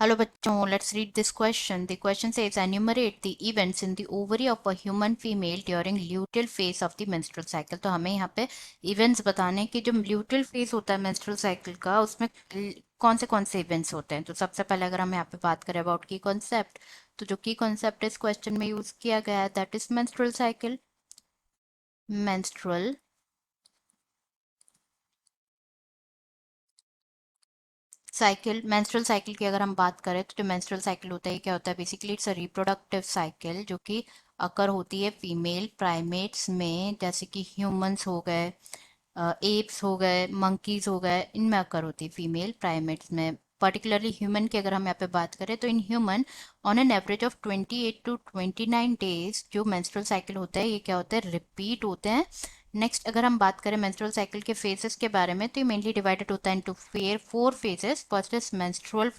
Hello बच्चों, let's read this question. The question says enumerate the events in the ovary of a human female during luteal phase of the menstrual cycle. तो हमें यहाँ पे events बताने कि जो luteal phase होता है menstrual cycle का उसमें कौन से events होते हैं. तो सबसे पहले अगर हम यहाँ पे बात करें about key concept, तो जो key concept इस question में यूज किया गया है that is menstrual cycle. menstrual cycle menstrual cycle की अगर हम बात करें तो जो मेंस्ट्रुअल साइकिल होता है क्या होता है basically it's a reproductive cycle जो कि अकर होती है फीमेल प्राइमेट्स में, जैसे कि ह्यूमंस हो गए, एप्स हो गए, मंकीज हो गए, इनमें अकर होती है फीमेल प्राइमेट्स में. पर्टिकुलरली ह्यूमन की अगर हम यहाँ पे बात करें तो इन human on an average of 28 to 29 days जो मेंस्ट्रुअल साइकिल होता है ये क्या होता है रिपीट होते हैं. नेक्स्ट अगर हम बात करें मेंस्ट्रुअल साइकिल के फेजेस के बारे में तो ये मेनली डिवाइडेड होता है into four phases. First is menstrual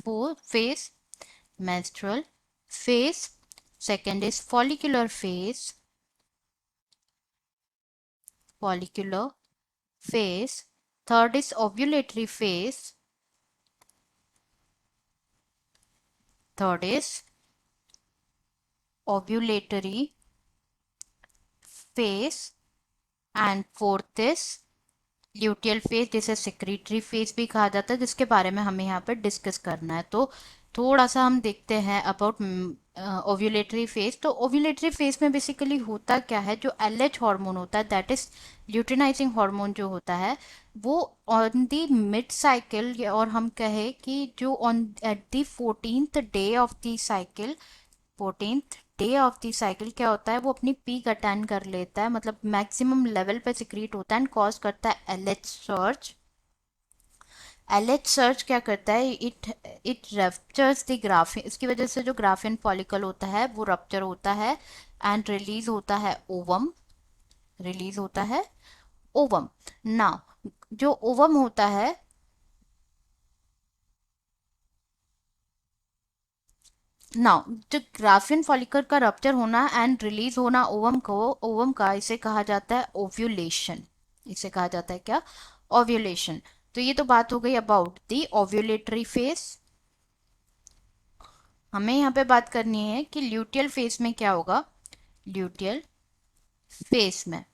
phase. Second is follicular phase. Third is ovulatory phase. Third is ovulatory phase. And fourth is luteal phase, जिसे सेक्रेटरी फेज भी कहा जाता है, जिसके बारे में हमें यहाँ पर डिस्कस करना है. तो थोड़ा सा हम देखते हैं अबाउट ओव्यूलेटरी फेज. तो ओव्यूलेटरी फेज में बेसिकली होता क्या है, जो एलएच हार्मोन होता है दैट इज ल्यूटिनाइजिंग हार्मोन जो होता है वो ऑन द मिड साइकिल, और हम कहें कि जो on at the 14th day of the cycle, 14th day of the cycle क्या होता है वो अपनी पीक अटेंड कर लेता है, मतलब मैक्सिमम लेवल पे सिक्रीट होता है एंड कॉज करता है एलएच सर्च. एलएच सर्च क्या करता है, it it ruptures the graphene, इसकी वजह से जो ग्राफिन फॉलिकल होता है वो रप्चर होता है एंड रिलीज होता है ओवम. ना जो ओवम होता है, नाउ जो ग्राफिन फॉलिकल का रप्चर होना एंड रिलीज होना ओवम का, इसे कहा जाता है ओव्यूलेशन. इसे कहा जाता है क्या, ओव्यूलेशन. तो ये तो बात हो गई अबाउट द ओव्यूलेटरी फेज. हमें यहाँ पे बात करनी है कि ल्यूटियल फेज में क्या होगा. ल्यूटियल फेज में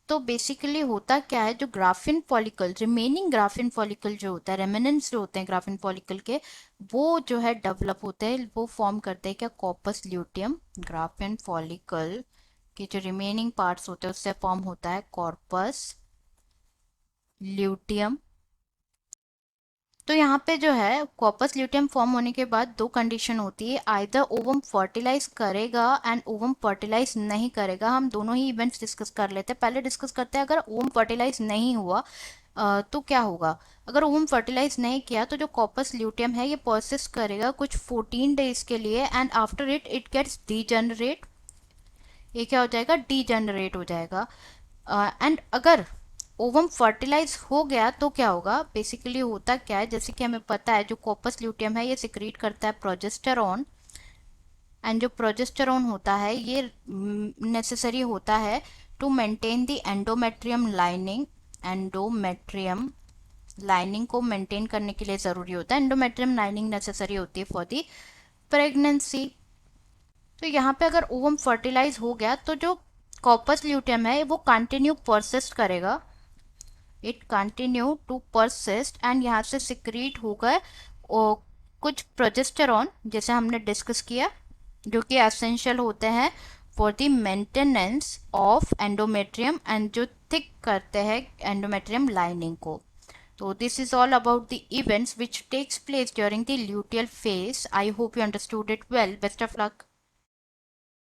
तो बेसिकली होता क्या है, जो graphene follicle, remaining graphene follicle जो होता है, रेमिनेंट्स जो होते हैं ग्राफिन फॉलिकल के, वो जो है डेवलप होते हैं, वो फॉर्म करते हैं क्या, कॉर्पस ल्यूटियम. ग्राफिन फॉलिकल के जो रिमेनिंग पार्ट्स होते हैं उससे फॉर्म होता है कॉर्पस ल्यूटियम. तो यहाँ पे जो है कॉर्पस ल्यूटियम फॉर्म होने के बाद दो कंडीशन होती है, आइदर ओवम फर्टिलाइज करेगा एंड ओवम फर्टिलाइज नहीं करेगा. हम दोनों ही इवेंट्स डिस्कस कर लेते हैं. पहले डिस्कस करते हैं अगर ओवम फर्टिलाइज नहीं हुआ तो क्या होगा. अगर ओवम फर्टिलाइज नहीं किया तो जो कॉर्पस ल्यूटियम है ये परसिस्ट करेगा कुछ 14 डेज के लिए and after it it gets degenerate. ये क्या हो जाएगा, डीजेनरेट हो जाएगा. एंड अगर ओवम फर्टिलाइज हो गया तो क्या होगा, बेसिकली होता क्या है, जैसे कि हमें पता है जो कॉर्पस ल्यूटियम है ये सिक्रीट करता है प्रोजेस्टेरॉन. एंड जो प्रोजेस्टेरॉन होता है ये नेसेसरी होता है to maintain the endometrium lining. Endometrium lining को मेंटेन करने के लिए ज़रूरी होता है, एंडोमेट्रियम लाइनिंग नेसेसरी होती है फॉर द प्रेगनेंसी. तो यहाँ पे अगर ओवम फर्टिलाइज हो गया तो जो कॉर्पस ल्यूटियम है वो कंटिन्यू परसिस्ट करेगा. It continue to persist and यहाँ से सिक्रीट होकर कुछ प्रोजेस्टेरॉन, जैसे हमने डिस्कस किया, जो कि एसेंशियल होते हैं for the maintenance of endometrium and जो थिक करते हैं एंडोमेट्रियम लाइनिंग को. So this is all about the events which takes place during the luteal phase. I hope you understood it well. Best of luck.